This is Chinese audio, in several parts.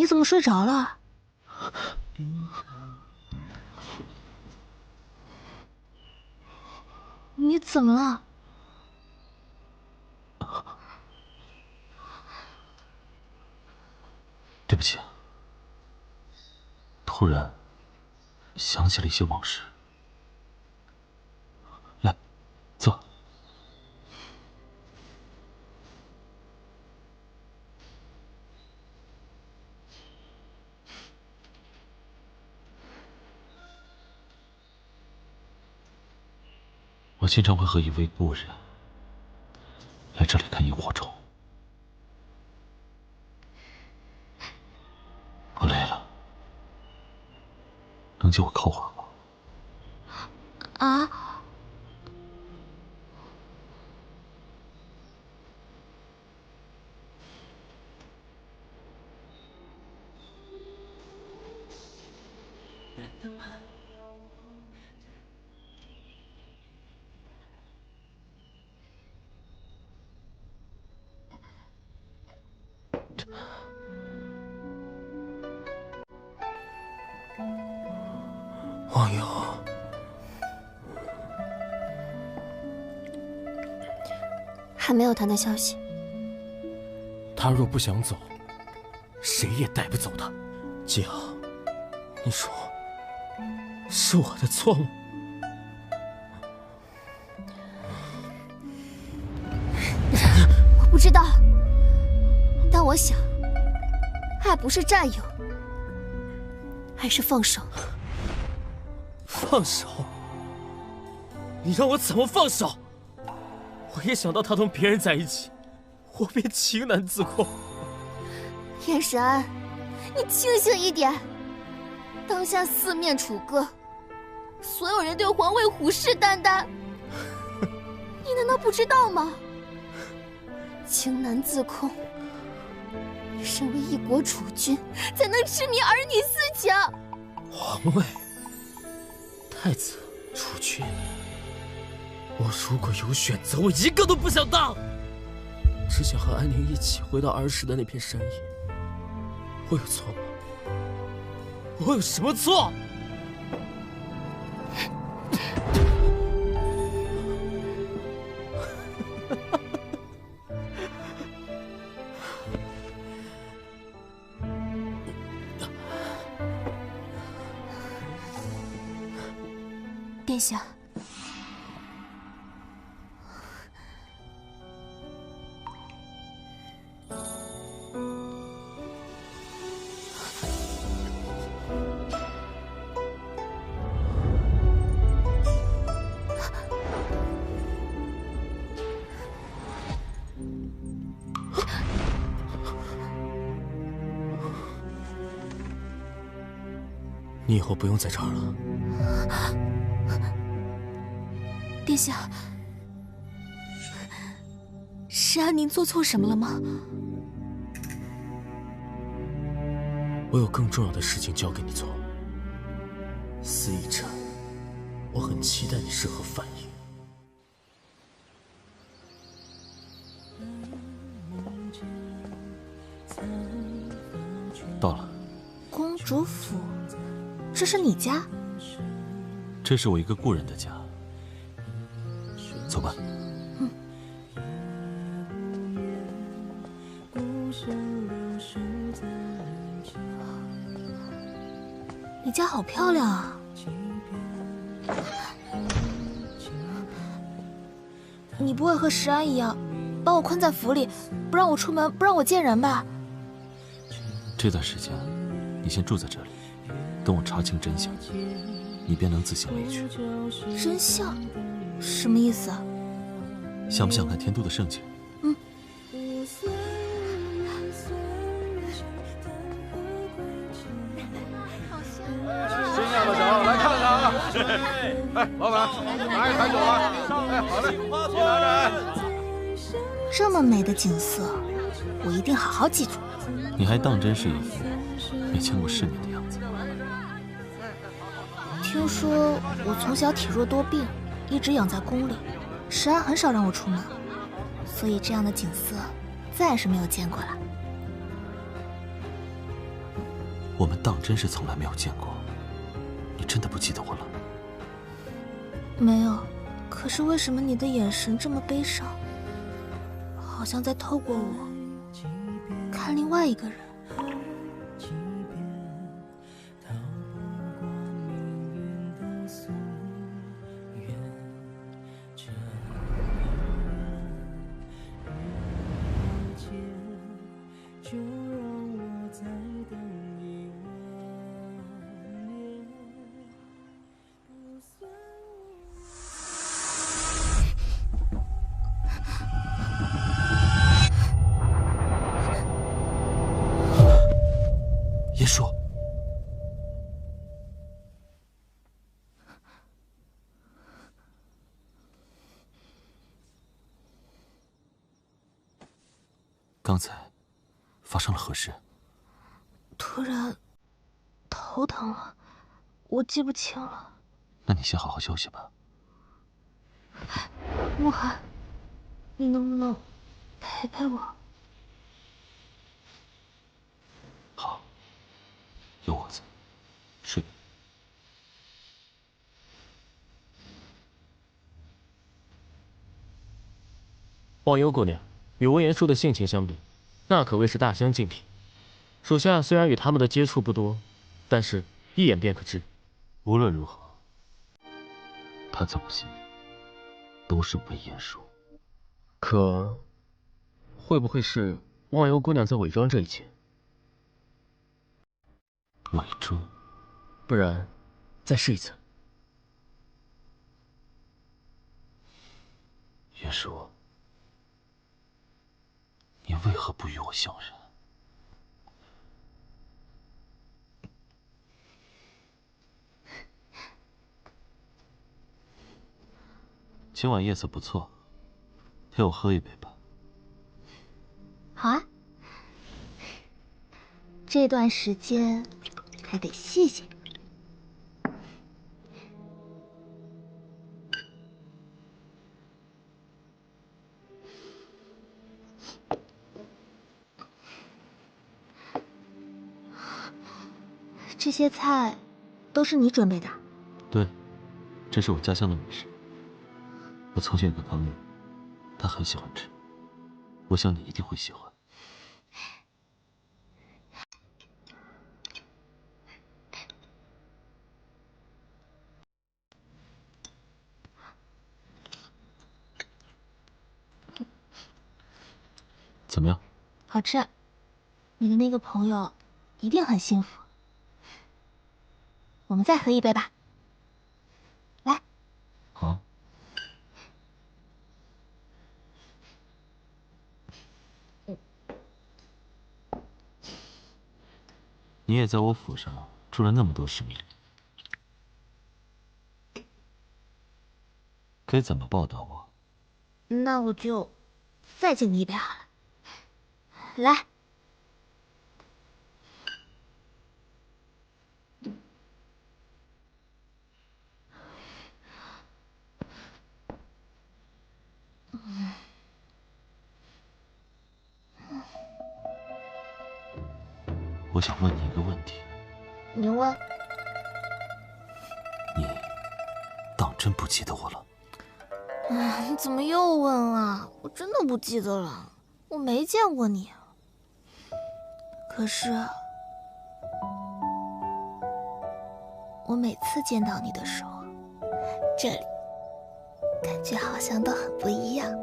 你怎么睡着了？你怎么了？对不起，突然想起了一些往事。来，坐。我经常会和一位故人来这里看萤火虫。我累了，能借我靠会儿吗？啊？王瑶，还没有他的消息。他若不想走，谁也带不走他。季瑶，你说是我的错吗？我不知道，但我想，爱不是占有，爱是放手。放手？你让我怎么放手？我一想到他同别人在一起，我便情难自控。燕山，你清醒一点！当下四面楚歌，所有人对皇位虎视眈眈，你难道不知道吗？情难自控，身为一国储君，才能痴迷儿女私情。皇位、太子、储君，我如果有选择，我一个都不想当，只想和安宁一起回到儿时的那片山野。我有错吗？我有什么错？殿下，你以后不用在这儿了。殿下，是安宁做错什么了吗？我有更重要的事情交给你做。司议臣，我很期待你是何反应。到了。公主府，这是你家？这是我一个故人的家。走吧。你家好漂亮啊！你不会和石安一样，把我困在府里，不让我出门，不让我见人吧？这段时间，你先住在这里，等我查清真相，你便能自行离去。真相？什么意思啊？想不想看天都的盛景？嗯。新酿的酒，来看看啊！哎，老板，拿一坛酒来。哎，好嘞，你拿着。这么美的景色，我一定好好记住。你还当真是一副没见过世面的样子。听说我从小体弱多病，一直养在宫里，石安很少让我出门，所以这样的景色自然是没有见过了。我们当真是从来没有见过，你真的不记得我了？没有，可是为什么你的眼神这么悲伤，好像在透过我看另外一个人？叶舒，刚才发生了何事？突然头疼了，我记不清了。那你先好好休息吧。慕寒，你能不能陪陪我？好，有我在，睡吧。忘忧姑娘与温言舒的性情相比，那可谓是大相径庭。属下虽然与他们的接触不多，但是一眼便可知。无论如何，他在我心里都是温言舒。可，会不会是忘忧姑娘在伪装这一切？伪装？不然，再试一次。言舒，你为何不与我相认？今晚夜色不错，陪我喝一杯吧。好啊，这段时间还得谢谢你。这些菜都是你准备的？对，这是我家乡的美食。我从前有个朋友，他很喜欢吃，我想你一定会喜欢。怎么样？好吃。你的那个朋友一定很幸福。我们再喝一杯吧。来。好。你也在我府上出了那么多事名，该怎么报答我？那我就再敬你一杯好了。来。我想问你一个问题。你问。你当真不记得我了？你怎么又问啊？我真的不记得了，我没见过你。可是，我每次见到你的时候，这里感觉好像都很不一样。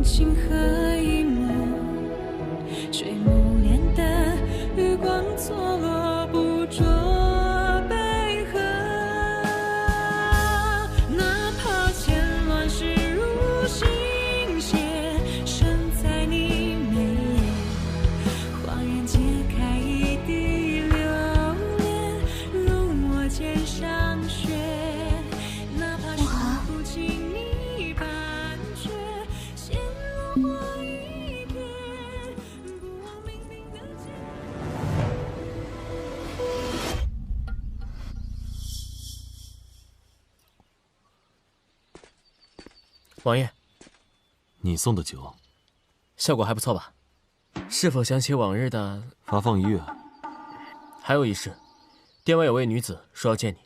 星河一抹，垂暮帘的余光做王爷，你送的酒，效果还不错吧？是否想起往日的？发放1月。还有一事，殿外有位女子说要见你。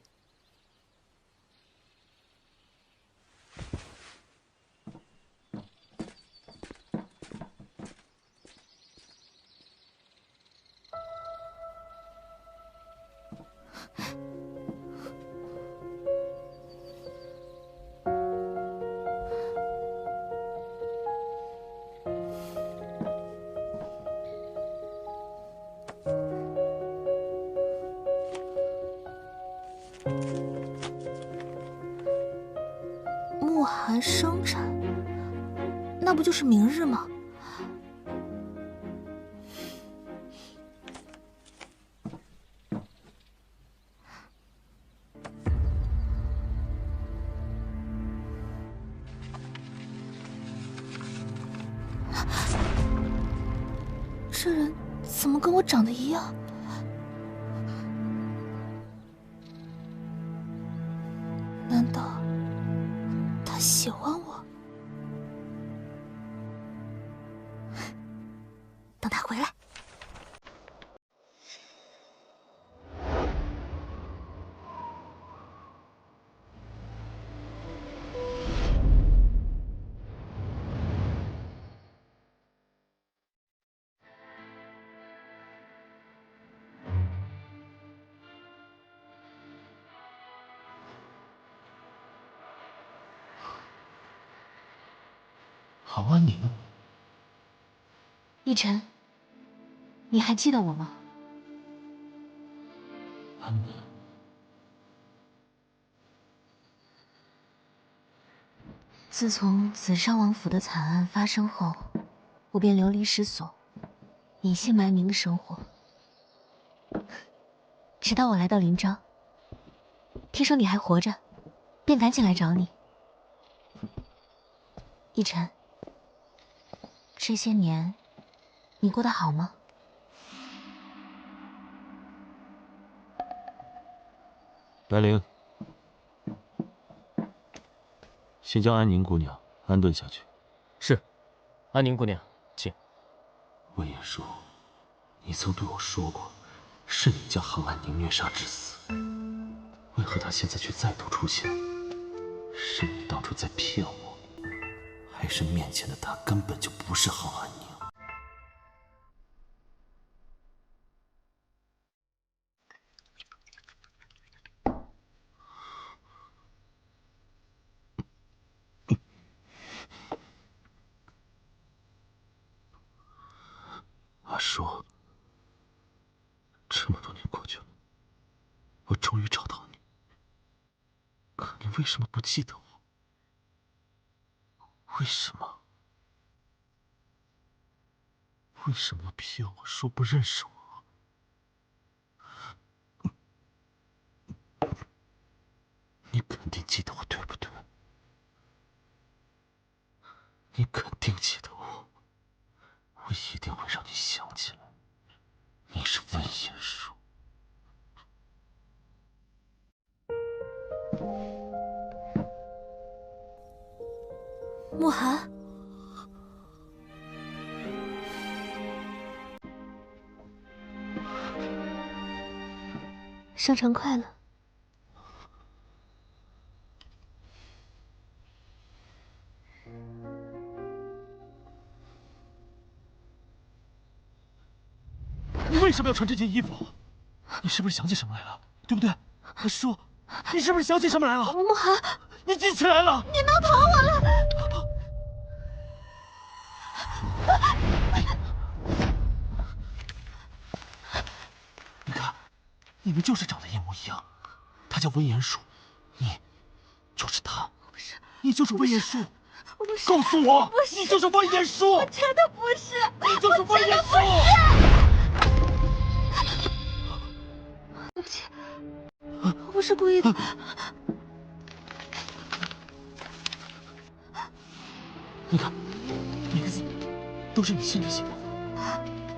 慕寒生辰，那不就是明日吗？这人怎么跟我长得一样？难道他喜欢我？等他回来。郝安宁，逸晨，你还记得我吗？安宁，自从紫商王府的惨案发生后，我便流离失所，隐姓埋名的生活。直到我来到临漳，听说你还活着，便赶紧来找你。逸晨，这些年你过得好吗？白灵，先将安宁姑娘安顿下去。是，安宁姑娘，请。魏延叔，你曾对我说过，是你将郝安宁虐杀致死，为何她现在却再度出现？是你当初在骗我，还是面前的她根本就不是郝安宁？阿叔，这么多年过去了，我终于找到你，可你为什么不记得我？为什么？为什么骗我说不认识我？你肯定记得我，对不对？你肯定记得我，我一定会让你想起来，你是魏延叔。慕寒，生辰快乐。你为什么要穿这件衣服？你是不是想起什么来了？对不对？快说，你是不是想起什么来了？慕寒，你记起来了？你能跑我了？你看，你们就是长得一模一样。他叫魏延叔，你就是他。不是，你就是魏延叔。我不是。告诉我，不是，你就是魏延叔。我真的不是。你就是魏延叔。对不起，我不是故意的。你看，名字都是你心里写的。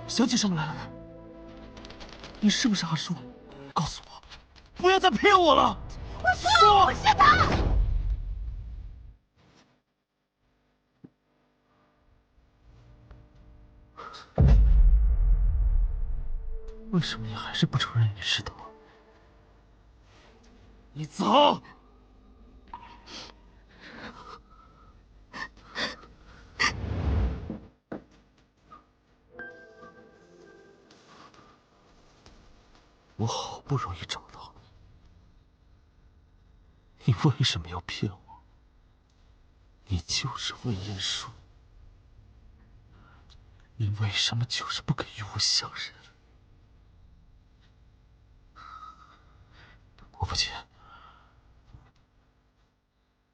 想起什么来了？你是不是阿叔？告诉我，不要再骗我了！我说我不是他。为什么你还是不承认你是的？你走！我好不容易找到你，你为什么要骗我？你就是魏延舒，你为什么就是不肯与我相认？我不急，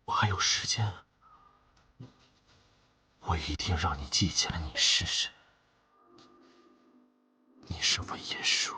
我还有时间，我一定让你记起来你是谁。你是魏延舒。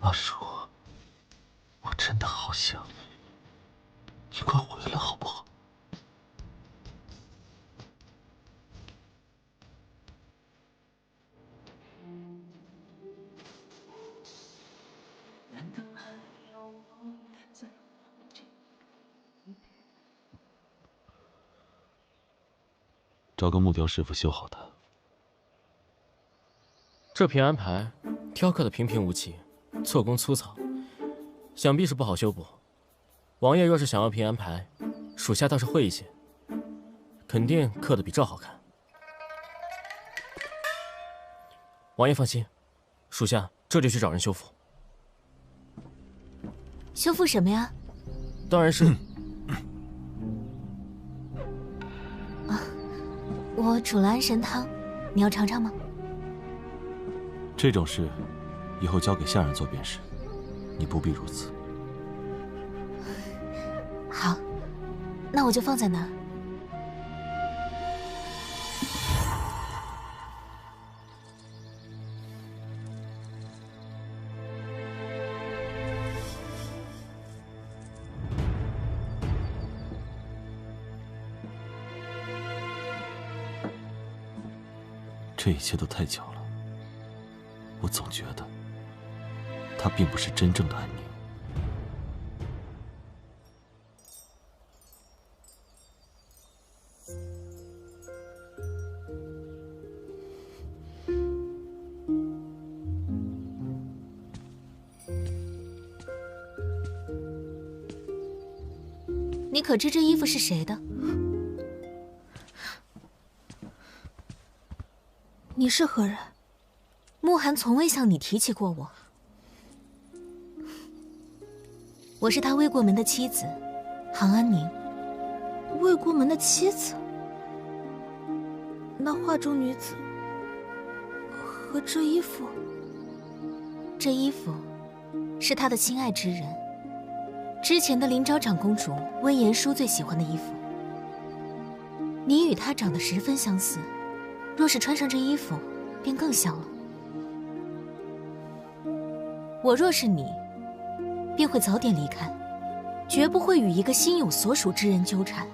阿叔，我真的好想你，你快回来好不好？找个木雕师傅修好它。这平安牌雕刻的平平无奇，做工粗糙，想必是不好修补。王爷若是想要平安牌，属下倒是会一些，肯定刻得比这好看。王爷放心，属下这就去找人修复。修复什么呀？当然是。我煮了安神汤，你要尝尝吗？这种事，以后交给下人做便是，你不必如此。好，那我就放在那儿。这一切都太巧了，我总觉得他并不是真正的安宁。你可知这衣服是谁的？你是何人？慕寒从未向你提起过我。我是他未过门的妻子，杭安宁。未过门的妻子？那画中女子和这衣服？这衣服是他的亲爱之人，之前的灵沼长公主魏延舒最喜欢的衣服。你与她长得十分相似，若是穿上这衣服，便更像了。我若是你，便会早点离开，绝不会与一个心有所属之人纠缠。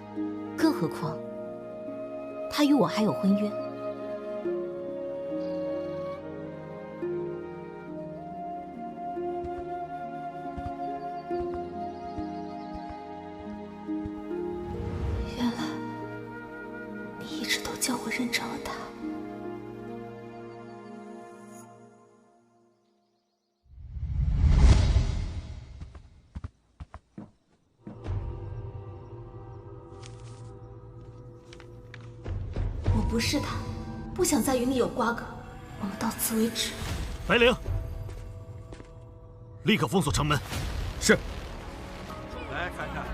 更何况，他与我还有婚约。原来，你一直都将我认成了他。我不是他，不想再与你有瓜葛，我们到此为止。白灵，立刻封锁城门。是。来看看。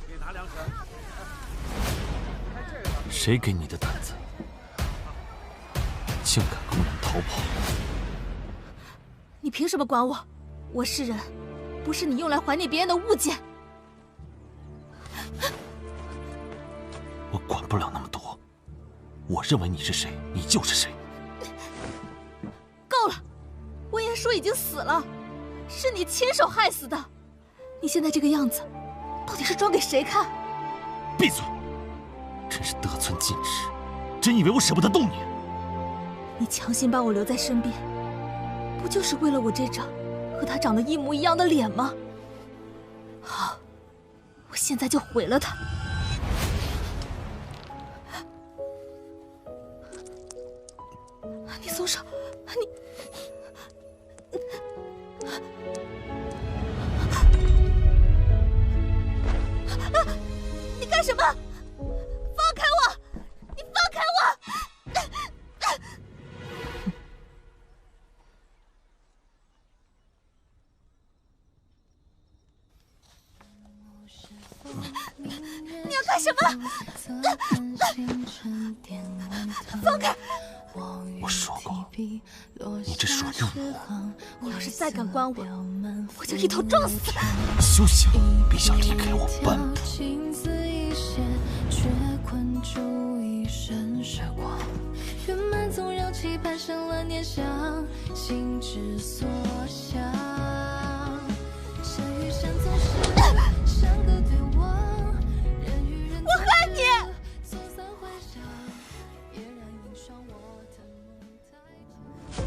给拿两绳。谁给你的胆子，竟敢公然逃跑？你凭什么管我？我是人，不是你用来怀念别人的物件。我管不了那么多，我认为你是谁，你就是谁。够了，温言舒已经死了，是你亲手害死的。你现在这个样子，到底是装给谁看？闭嘴！真是得寸进尺，真以为我舍不得动你？你强行把我留在身边，不就是为了我这张和他长得一模一样的脸吗？好，我现在就毁了他。你松手！你干什么？放开我！你放开我！你要干什么？放开！我说过，你这是用我。你要是再敢关我，我就一头撞死！休想！别想离开我半步！圆满总让期盼生了念想，心之所向。山与山总是相隔对望，人与人。我恨你！走散回响，嫣然映霜我的梦太长。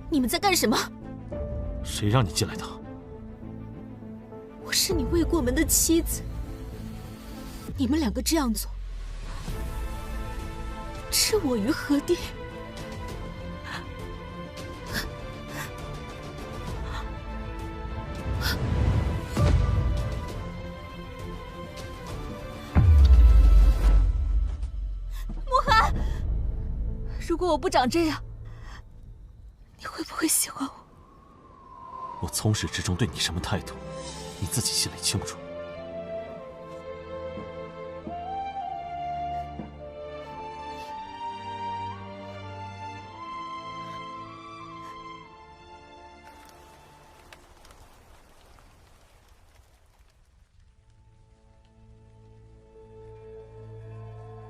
你们在干什么？谁让你进来的？我是你未过门的妻子，你们两个这样做，置我于何地？慕寒，如果我不长这样，你会不会喜欢我？我从始至终对你什么态度，你自己心里清楚。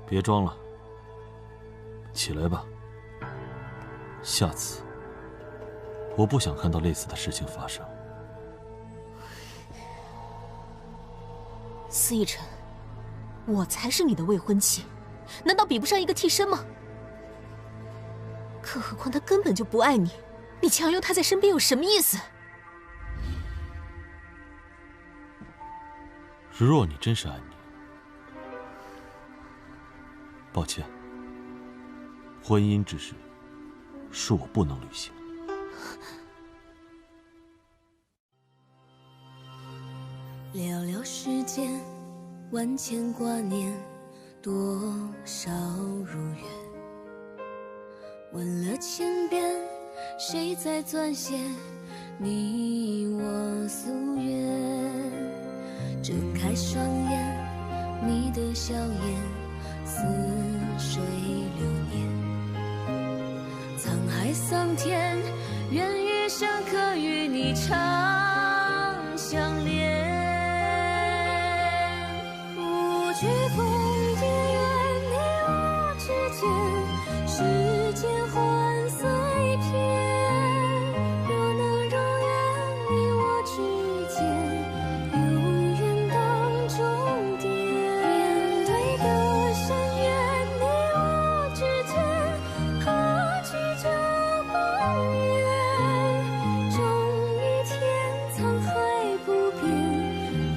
别装了，起来吧。下次我不想看到类似的事情发生。司逸晨，我才是你的未婚妻，难道比不上一个替身吗？更何况他根本就不爱你，你强留他在身边有什么意思？若你真是爱你，抱歉，婚姻之事是我不能履行。寥寥世间，万千挂念，多少如愿。问了千遍，谁在撰写你我夙愿？睁开双眼，你的笑颜似水流年。沧海桑田，愿余生可与你长相恋。不惧风也愿你我之间，世间欢色一片。若能如愿，你我之间，有缘当终点。面对的深渊，你我之间，何惧这光远？终一天，沧海不变，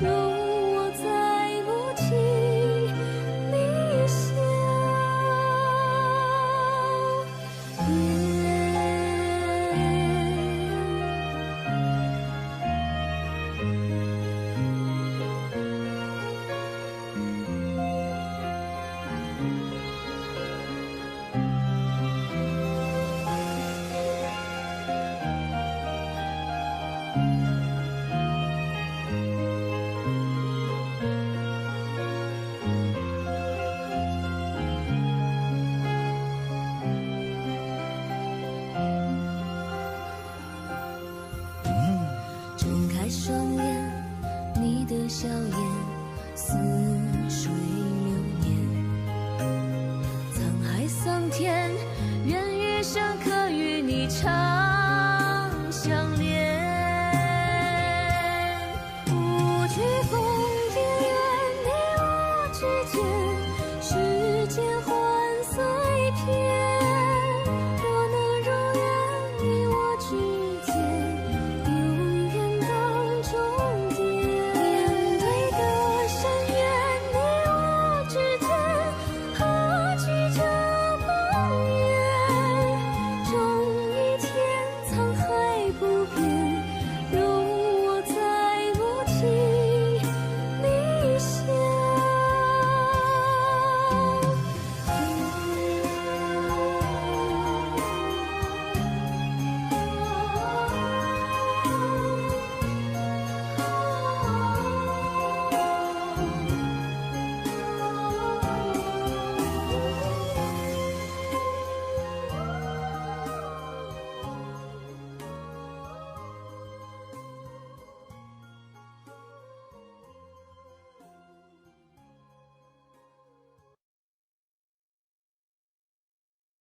容我在无尽理想。之间。